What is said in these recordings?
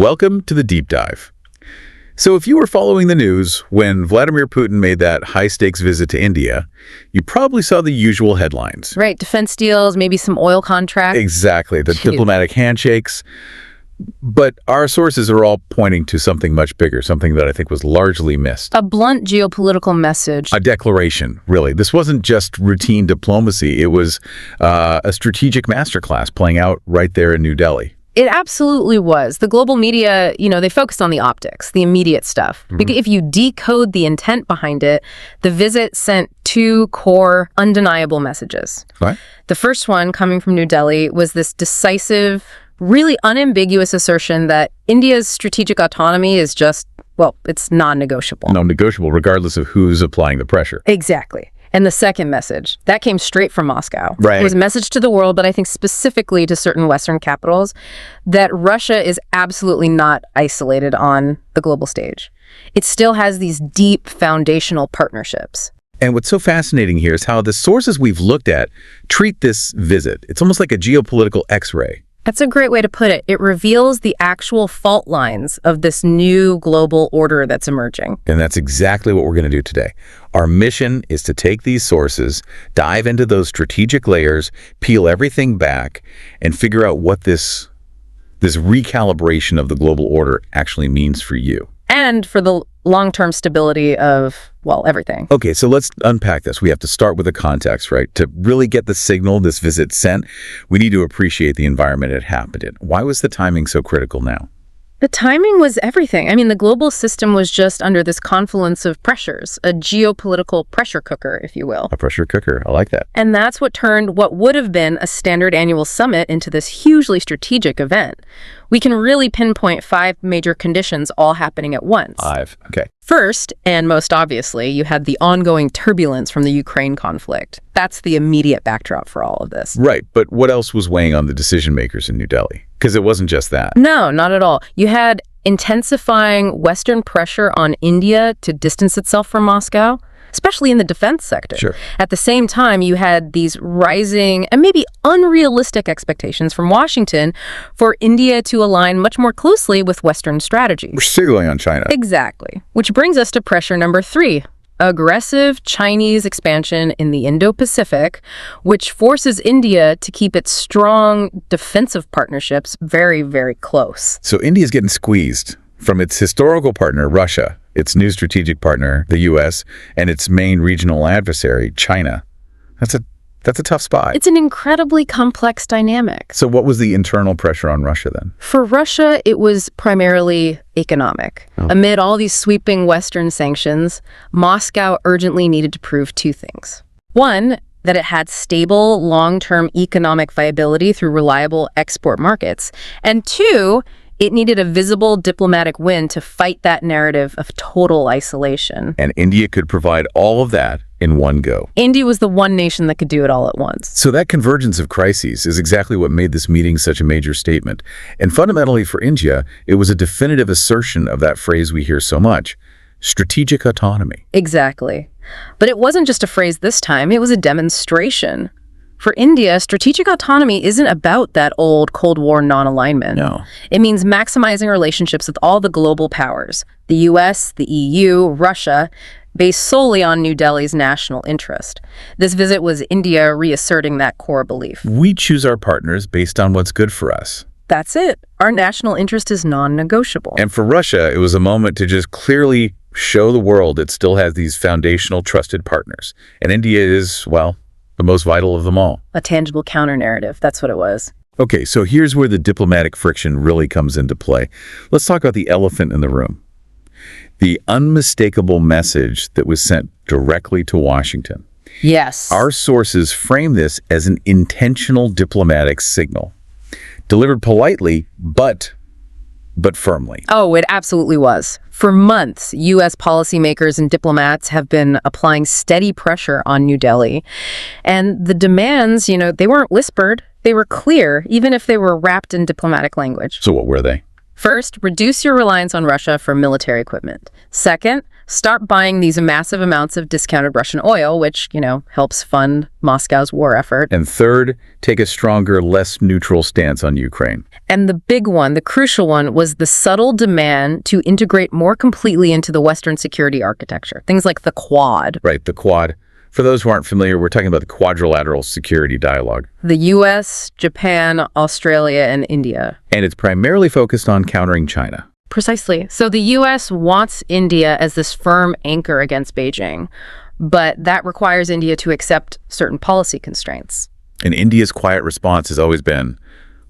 Welcome to the Deep Dive. So if you were following the news when Vladimir Putin made that high-stakes visit to India, you probably saw the usual headlines. Right, defense deals, maybe some oil contracts. Exactly, the diplomatic handshakes. But our sources are all pointing to something much bigger, something that I think was largely missed. A blunt geopolitical message. A declaration, really. This wasn't just routine diplomacy. It was a strategic masterclass playing out right there in New Delhi. It absolutely was. The global media, they focused on the optics, the immediate stuff. Because if you decode the intent behind it, the visit sent two core, undeniable messages. What? The first one, coming from New Delhi, was this decisive, really unambiguous assertion that India's strategic autonomy is just, it's non-negotiable. Non-negotiable, regardless of who's applying the pressure. Exactly. And the second message, that came straight from Moscow. Right. It was a message to the world, but I think specifically to certain Western capitals, that Russia is absolutely not isolated on the global stage. It still has these deep foundational partnerships. And what's so fascinating here is how the sources we've looked at treat this visit. It's almost like a geopolitical X-ray. That's a great way to put it. It reveals the actual fault lines of this new global order that's emerging. And that's exactly what we're going to do today. Our mission is to take these sources, dive into those strategic layers, peel everything back, and figure out what this recalibration of the global order actually means for you. And for the long-term stability of, everything. Okay, so let's unpack this. We have to start with the context, right? To really get the signal this visit sent, we need to appreciate the environment it happened in. Why was the timing so critical now? The timing was everything. I mean, the global system was just under this confluence of pressures, a geopolitical pressure cooker, if you will. A pressure cooker. I like that. And that's what turned what would have been a standard annual summit into this hugely strategic event. We can really pinpoint 5 major conditions all happening at once. 5. Okay. First, and most obviously, you had the ongoing turbulence from the Ukraine conflict. That's the immediate backdrop for all of this. Right, but what else was weighing on the decision makers in New Delhi? Because it wasn't just that. No, not at all. You had intensifying Western pressure on India to distance itself from Moscow, especially in the defense sector. Sure. At the same time, you had these rising and maybe unrealistic expectations from Washington for India to align much more closely with Western strategies. We're signaling on China. Exactly. Which brings us to pressure number 3. Aggressive Chinese expansion in the Indo-Pacific, which forces India to keep its strong defensive partnerships very, very close. So India's getting squeezed from its historical partner, Russia, its new strategic partner, the U.S., and its main regional adversary, China. That's a tough spot. It's an incredibly complex dynamic. So what was the internal pressure on Russia then? For Russia, it was primarily economic. Amid all these sweeping Western sanctions, Moscow urgently needed to prove 2 things. 1, that it had stable, long-term economic viability through reliable export markets. And 2, it needed a visible diplomatic win to fight that narrative of total isolation. And India could provide all of that in one go. India was the one nation that could do it all at once. So that convergence of crises is exactly what made this meeting such a major statement. And fundamentally for India, it was a definitive assertion of that phrase we hear so much, strategic autonomy. Exactly. But it wasn't just a phrase this time, it was a demonstration. For India, strategic autonomy isn't about that old Cold War non-alignment. No. It means maximizing relationships with all the global powers, the US, the EU, Russia, based solely on New Delhi's national interest. This visit was India reasserting that core belief. We choose our partners based on what's good for us. That's it. Our national interest is non-negotiable. And for Russia, it was a moment to just clearly show the world it still has these foundational trusted partners. And India is, the most vital of them all. A tangible counter-narrative, that's what it was. Okay, so here's where the diplomatic friction really comes into play. Let's talk about the elephant in the room. The unmistakable message that was sent directly to Washington. Yes. Our sources frame this as an intentional diplomatic signal, delivered politely, but firmly. Oh, it absolutely was. For months, U.S. policymakers and diplomats have been applying steady pressure on New Delhi. And the demands, they weren't whispered. They were clear, even if they were wrapped in diplomatic language. So what were they? First, reduce your reliance on Russia for military equipment. Second, start buying these massive amounts of discounted Russian oil, which, helps fund Moscow's war effort. And third, take a stronger, less neutral stance on Ukraine. And the big one, the crucial one, was the subtle demand to integrate more completely into the Western security architecture. Things like the Quad. Right, the Quad. For those who aren't familiar, we're talking about the quadrilateral security dialogue. The U.S., Japan, Australia, and India. And it's primarily focused on countering China. Precisely. So the U.S. wants India as this firm anchor against Beijing, but that requires India to accept certain policy constraints. And India's quiet response has always been,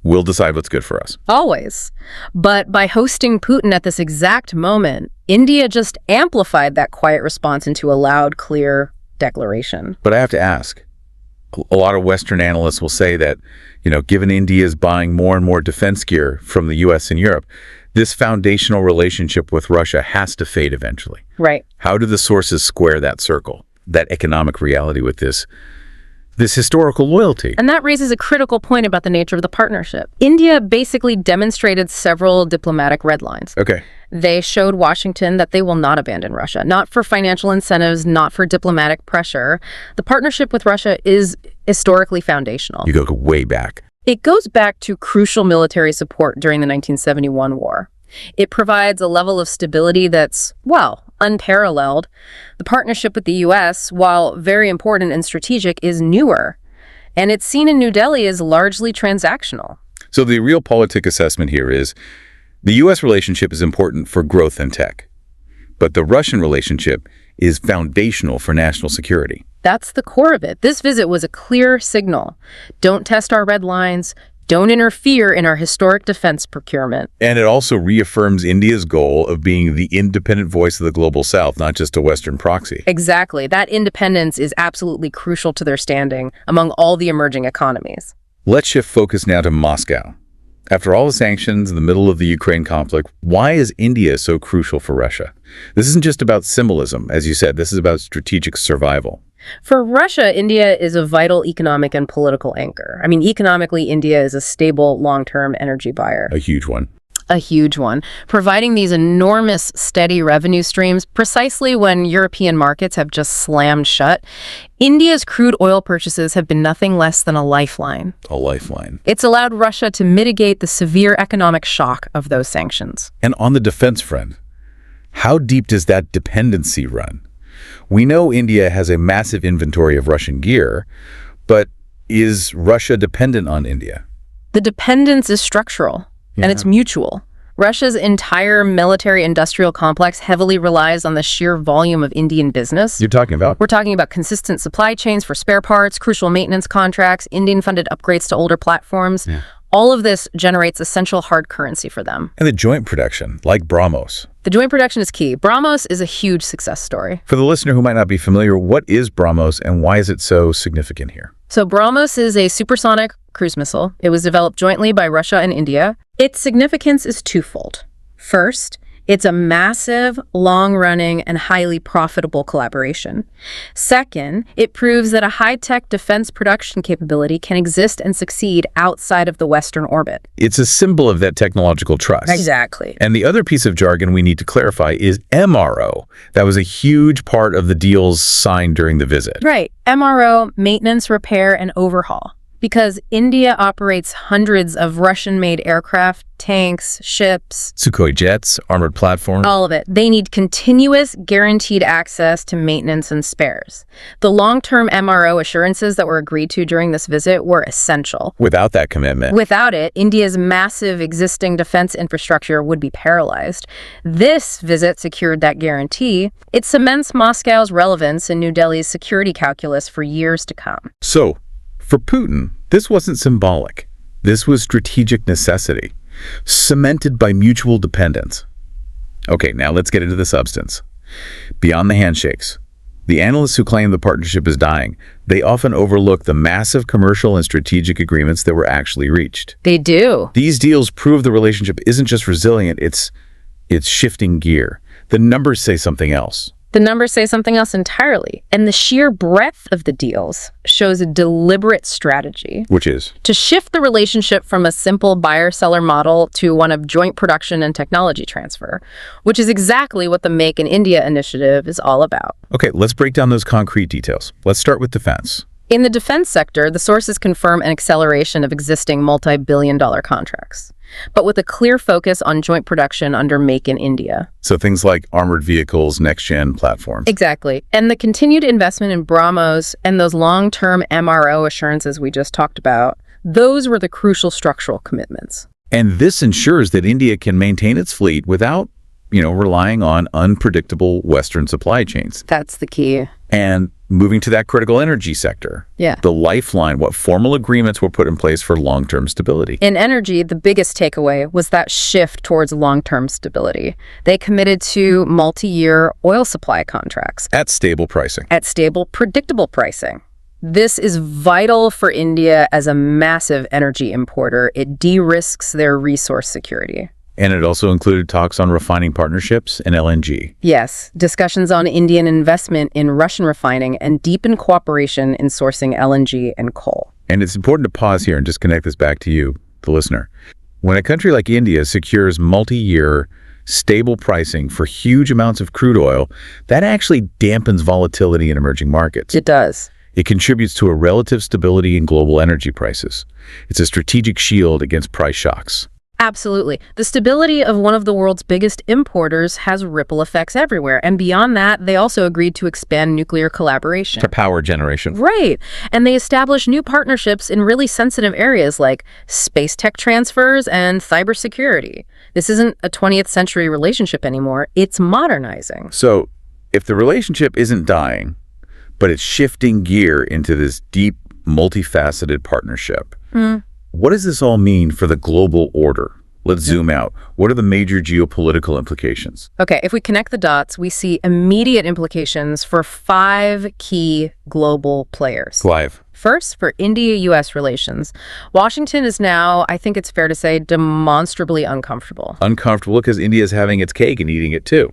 we'll decide what's good for us. Always. But by hosting Putin at this exact moment, India just amplified that quiet response into a loud, clear declaration. But I have to ask, a lot of Western analysts will say that, given India's buying more and more defense gear from the U.S. and Europe, this foundational relationship with Russia has to fade eventually. Right. How do the sources square that circle, that economic reality with this historical loyalty? And that raises a critical point about the nature of the partnership. India basically demonstrated several diplomatic red lines. Okay. They showed Washington that they will not abandon Russia, not for financial incentives, not for diplomatic pressure. The partnership with Russia is historically foundational. You go way back. It goes back to crucial military support during the 1971 war. It provides a level of stability that's, unparalleled. The partnership with the U.S., while very important and strategic, is newer, and it's seen in New Delhi as largely transactional. So the Realpolitik assessment here is the U.S. relationship is important for growth and tech, but the Russian relationship is foundational for national security. That's the core of it. This visit was a clear signal. Don't test our red lines. Don't interfere in our historic defense procurement. And it also reaffirms India's goal of being the independent voice of the global South, not just a Western proxy. Exactly. That independence is absolutely crucial to their standing among all the emerging economies. Let's shift focus now to Moscow. After all the sanctions in the middle of the Ukraine conflict, why is India so crucial for Russia? This isn't just about symbolism, as you said. This is about strategic survival. For Russia, India is a vital economic and political anchor. Economically, India is a stable, long-term energy buyer. A huge one. A huge one, providing these enormous, steady revenue streams precisely when European markets have just slammed shut. India's crude oil purchases have been nothing less than a lifeline. A lifeline. It's allowed Russia to mitigate the severe economic shock of those sanctions. And on the defense front, how deep does that dependency run? We know India has a massive inventory of Russian gear, but is Russia dependent on India? The dependence is structural, and it's mutual. Russia's entire military-industrial complex heavily relies on the sheer volume of Indian business. You're talking about? We're talking about consistent supply chains for spare parts, crucial maintenance contracts, Indian-funded upgrades to older platforms. Yeah. All of this generates essential hard currency for them. And the joint production, like BrahMos. The joint production is key. BrahMos is a huge success story. For the listener who might not be familiar, what is BrahMos and why is it so significant here? So BrahMos is a supersonic cruise missile. It was developed jointly by Russia and India. Its significance is twofold. First, it's a massive, long-running, and highly profitable collaboration. Second, it proves that a high-tech defense production capability can exist and succeed outside of the Western orbit. It's a symbol of that technological trust. Exactly. And the other piece of jargon we need to clarify is MRO. That was a huge part of the deals signed during the visit. Right. MRO, maintenance, repair, and overhaul. Because India operates hundreds of Russian-made aircraft, tanks, ships, Sukhoi jets, armored platforms. all of it. They need continuous, guaranteed access to maintenance and spares. The long-term MRO assurances that were agreed to during this visit were essential. Without that commitment. Without it, India's massive existing defense infrastructure would be paralyzed. This visit secured that guarantee. It cements Moscow's relevance in New Delhi's security calculus for years to come. So, for Putin, this wasn't symbolic. This was strategic necessity, cemented by mutual dependence. Okay, now let's get into the substance. Beyond the handshakes, the analysts who claim the partnership is dying, they often overlook the massive commercial and strategic agreements that were actually reached. They do. These deals prove the relationship isn't just resilient, it's shifting gear. The numbers say something else. The numbers say something else entirely, and the sheer breadth of the deals shows a deliberate strategy. Which is? To shift the relationship from a simple buyer-seller model to one of joint production and technology transfer, which is exactly what the Make in India initiative is all about. Okay, let's break down those concrete details. Let's start with defense. In the defense sector, the sources confirm an acceleration of existing multi-billion-dollar contracts, but with a clear focus on joint production under Make in India. So things like armored vehicles, next-gen platforms. Exactly. And the continued investment in BrahMos and those long-term MRO assurances we just talked about, those were the crucial structural commitments. And this ensures that India can maintain its fleet without, relying on unpredictable Western supply chains. That's the key. And moving to that critical energy sector, the lifeline, what formal agreements were put in place for long-term stability? In energy, the biggest takeaway was that shift towards long-term stability. They committed to multi-year oil supply contracts. At stable pricing. At stable, predictable pricing. This is vital for India as a massive energy importer. It de-risks their resource security. And it also included talks on refining partnerships and LNG. Yes, discussions on Indian investment in Russian refining and deepened cooperation in sourcing LNG and coal. And it's important to pause here and just connect this back to you, the listener. When a country like India secures multi-year stable pricing for huge amounts of crude oil, that actually dampens volatility in emerging markets. It does. It contributes to a relative stability in global energy prices. It's a strategic shield against price shocks. Absolutely. The stability of one of the world's biggest importers has ripple effects everywhere. And beyond that, they also agreed to expand nuclear collaboration. For power generation. Right. And they established new partnerships in really sensitive areas like space tech transfers and cybersecurity. This isn't a 20th century relationship anymore. It's modernizing. So if the relationship isn't dying, but it's shifting gear into this deep, multifaceted partnership, what does this all mean for the global order? Let's zoom out. What are the major geopolitical implications? Okay, if we connect the dots, we see immediate implications for 5 key global players. 5. First, for India-U.S. relations, Washington is now, I think it's fair to say, demonstrably uncomfortable. Uncomfortable because India is having its cake and eating it too.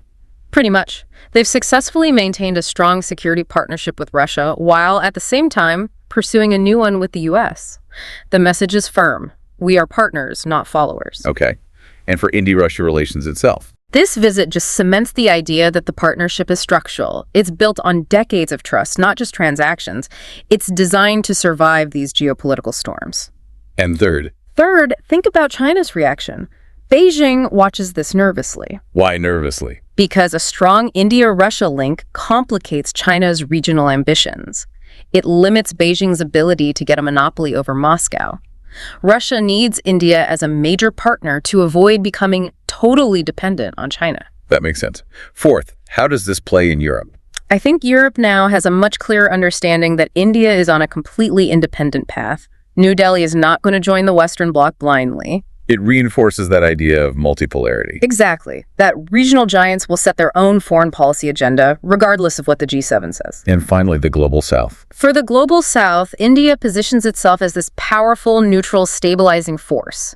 Pretty much. They've successfully maintained a strong security partnership with Russia while at the same time pursuing a new one with the U.S. The message is firm. We are partners, not followers. Okay. And for India-Russia relations itself? This visit just cements the idea that the partnership is structural. It's built on decades of trust, not just transactions. It's designed to survive these geopolitical storms. And third? Third, think about China's reaction. Beijing watches this nervously. Why nervously? Because a strong India-Russia link complicates China's regional ambitions. It limits Beijing's ability to get a monopoly over Moscow. Russia needs India as a major partner to avoid becoming totally dependent on China. That makes sense. Fourth, how does this play in Europe? I think Europe now has a much clearer understanding that India is on a completely independent path. New Delhi is not going to join the Western Bloc blindly. It reinforces that idea of multipolarity. Exactly. That regional giants will set their own foreign policy agenda, regardless of what the G7 says. And finally, the global south. For the global south, India positions itself as this powerful, neutral, stabilizing force.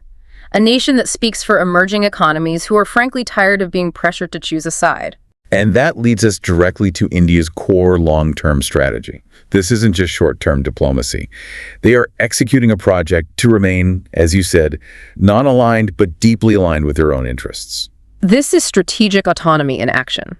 A nation that speaks for emerging economies who are frankly tired of being pressured to choose a side. And that leads us directly to India's core long-term strategy. This isn't just short-term diplomacy. They are executing a project to remain, as you said, non-aligned but deeply aligned with their own interests. This is strategic autonomy in action.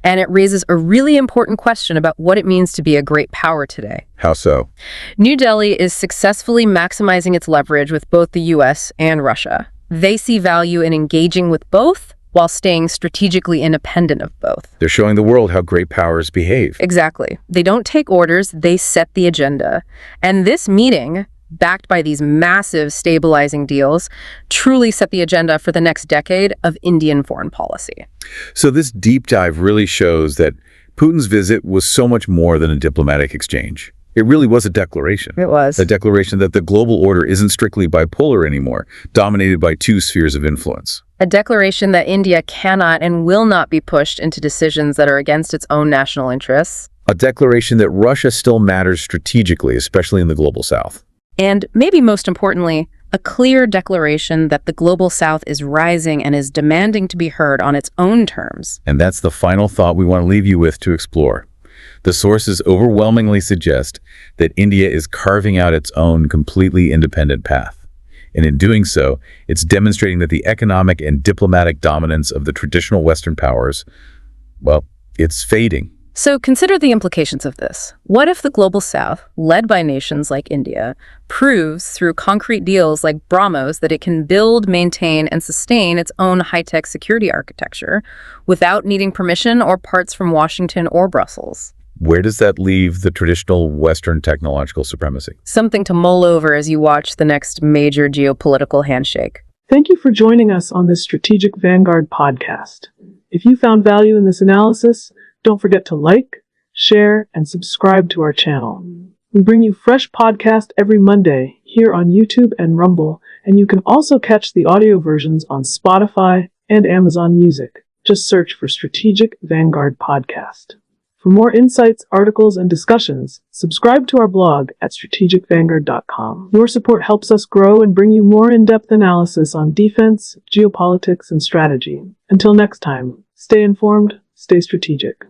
And it raises a really important question about what it means to be a great power today. How so? New Delhi is successfully maximizing its leverage with both the U.S. and Russia. They see value in engaging with both while staying strategically independent of both. They're showing the world how great powers behave. Exactly. They don't take orders, they set the agenda. And this meeting, backed by these massive stabilizing deals, truly set the agenda for the next decade of Indian foreign policy. So this deep dive really shows that Putin's visit was so much more than a diplomatic exchange. It really was a declaration. It was. A declaration that the global order isn't strictly bipolar anymore, dominated by 2 spheres of influence. A declaration that India cannot and will not be pushed into decisions that are against its own national interests. A declaration that Russia still matters strategically, especially in the global south. And maybe most importantly, a clear declaration that the global South is rising and is demanding to be heard on its own terms. And that's the final thought we want to leave you with to explore. The sources overwhelmingly suggest that India is carving out its own completely independent path. And in doing so, it's demonstrating that the economic and diplomatic dominance of the traditional Western powers, well, it's fading. So consider the implications of this. What if the global South, led by nations like India, proves through concrete deals like BrahMos that it can build, maintain, and sustain its own high-tech security architecture without needing permission or parts from Washington or Brussels? Where does that leave the traditional Western technological supremacy? Something to mull over as you watch the next major geopolitical handshake. Thank you for joining us on this Strategic Vanguard podcast. If you found value in this analysis, don't forget to like, share, and subscribe to our channel. We bring you fresh podcasts every Monday here on YouTube and Rumble, and you can also catch the audio versions on Spotify and Amazon Music. Just search for Strategic Vanguard Podcast. For more insights, articles, and discussions, subscribe to our blog at strategicvanguard.com. Your support helps us grow and bring you more in-depth analysis on defense, geopolitics, and strategy. Until next time, stay informed, stay strategic.